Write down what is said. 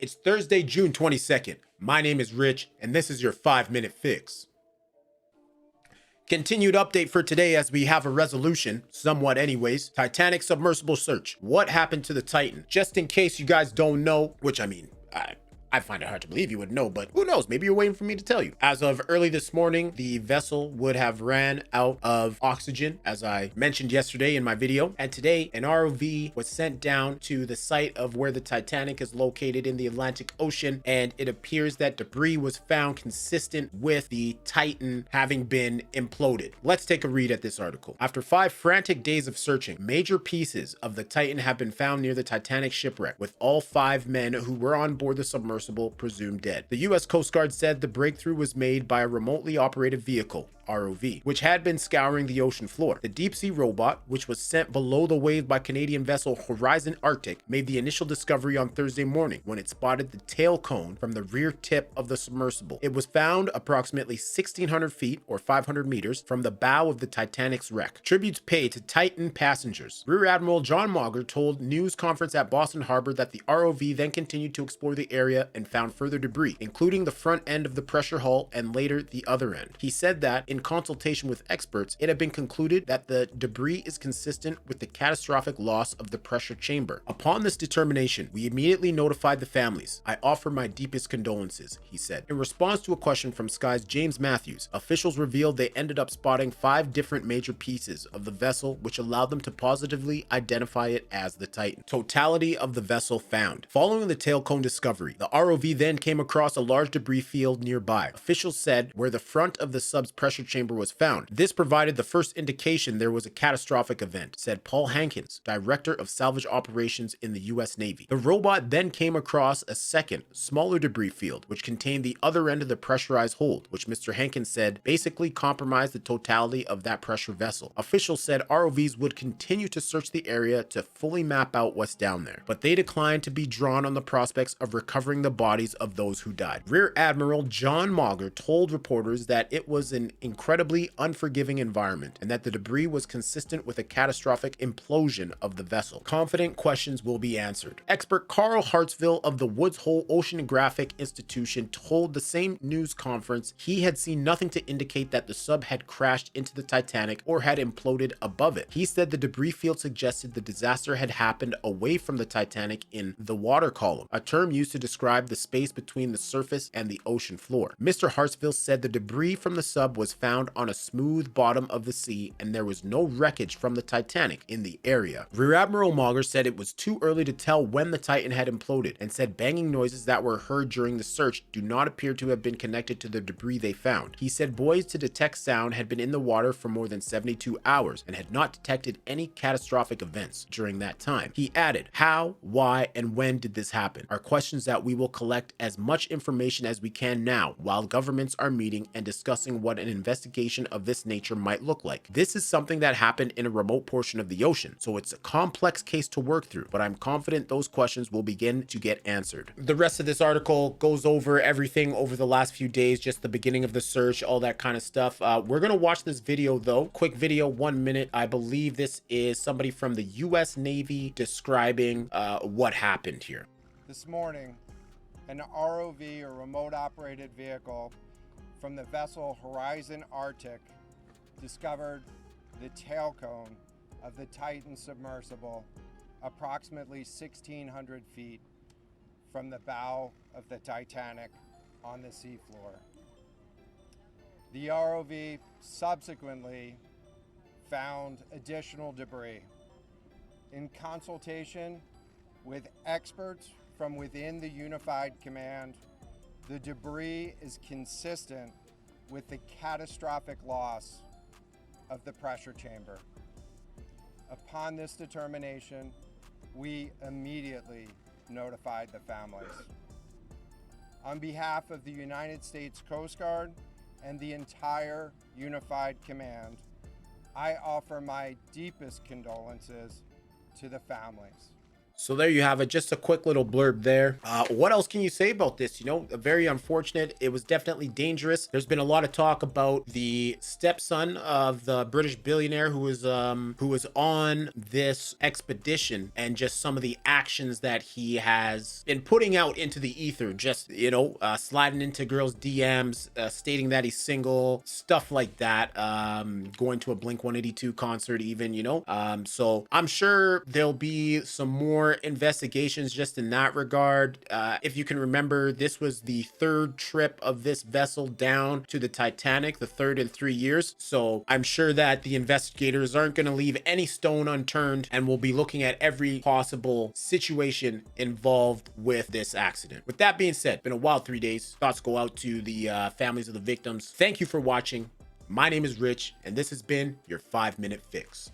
It's Thursday, June 22nd. My name is Rich, and this is your 5-minute fix. Continued update for today as we have a resolution, somewhat anyways. Titanic submersible search. What happened to the Titan? Just in case you guys don't know, which I find it hard to believe you would know, but who knows? Maybe you're waiting for me to tell you. As of early this morning, the vessel would have ran out of oxygen, as I mentioned yesterday in my video. And today, an ROV was sent down to the site of where the Titanic is located in the Atlantic Ocean, and it appears that debris was found consistent with the Titan having been imploded. Let's take a read at this article. After 5 frantic days of searching, major pieces of the Titan have been found near the Titanic shipwreck, with all 5 men who were on board the submersible presumed dead. The U.S. Coast Guard said the breakthrough was made by a remotely operated vehicle, ROV, which had been scouring the ocean floor. The deep sea robot, which was sent below the wave by Canadian vessel Horizon Arctic, made the initial discovery on Thursday morning when it spotted the tail cone from the rear tip of the submersible. It was found approximately 1,600 feet or 500 meters from the bow of the Titanic's wreck. Tributes paid to Titan passengers. Rear Admiral John Mauger told news conference at Boston Harbor that the ROV then continued to explore the area and found further debris, including the front end of the pressure hull and later the other end. He said that in consultation with experts, it had been concluded that the debris is consistent with the catastrophic loss of the pressure chamber. Upon this determination, we immediately notified the families. I offer my deepest condolences, he said. In response to a question from Sky's James Matthews, officials revealed they ended up spotting 5 different major pieces of the vessel, which allowed them to positively identify it as the Titan. Totality of the vessel found. Following the tail cone discovery, the ROV then came across a large debris field nearby. Officials said where the front of the sub's pressure chamber was found. This provided the first indication there was a catastrophic event, said Paul Hankins, director of salvage operations in the U.S. Navy. The robot then came across a second, smaller debris field, which contained the other end of the pressurized hold, which Mr. Hankins said basically compromised the totality of that pressure vessel. Officials said ROVs would continue to search the area to fully map out what's down there, but they declined to be drawn on the prospects of recovering the bodies of those who died. Rear Admiral John Mauger told reporters that it was an incredibly unforgiving environment and that the debris was consistent with a catastrophic implosion of the vessel. Confident questions will be answered. Expert Carl Hartsville of the Woods Hole Oceanographic Institution told the same news conference he had seen nothing to indicate that the sub had crashed into the Titanic or had imploded above it. He said the debris field suggested the disaster had happened away from the Titanic in the water column, a term used to describe the space between the surface and the ocean floor. Mr. Hartsville said the debris from the sub was found on a smooth bottom of the sea and there was no wreckage from the Titanic in the area. Rear Admiral Mauger said it was too early to tell when the Titan had imploded and said banging noises that were heard during the search do not appear to have been connected to the debris they found. He said buoys to detect sound had been in the water for more than 72 hours and had not detected any catastrophic events during that time. He added, how, why, and when did this happen are questions that we will collect as much information as we can now while governments are meeting and discussing what an investigation of this nature might look like. This is something that happened in a remote portion of the ocean, so it's a complex case to work through, but I'm confident those questions will begin to get answered. The rest of this article goes over everything over the last few days, just the beginning of the search, all that kind of stuff. We're gonna watch this video though. Quick video, 1 minute. I believe this is somebody from the U.S. Navy describing what happened here. This morning, an ROV or remote operated vehicle from the vessel Horizon Arctic discovered the tail cone of the Titan submersible approximately 1,600 feet from the bow of the Titanic on the seafloor. The ROV subsequently found additional debris. In consultation with experts from within the Unified Command, the debris is consistent with the catastrophic loss of the pressure chamber. Upon this determination, we immediately notified the families. On behalf of the United States Coast Guard and the entire Unified Command, I offer my deepest condolences to the families. So there you have it. Just a quick little blurb there. What else can you say about this? You know, very unfortunate. It was definitely dangerous. There's been a lot of talk about the stepson of the British billionaire who was on this expedition, and just some of the actions that he has been putting out into the ether. Just, you know, sliding into girls' DMs, stating that he's single, stuff like that. Going to a Blink-182 concert even, you know. So I'm sure there'll be some more investigations just in that regard. If you can remember, this was the third trip of this vessel down to the Titanic, the third in 3 years. So I'm sure that the investigators aren't going to leave any stone unturned, and will be looking at every possible situation involved with this accident. With that being said, been a wild 3 days. Thoughts go out to the families of the victims. Thank you for watching. My name is Rich, and this has been your 5-Minute Fix.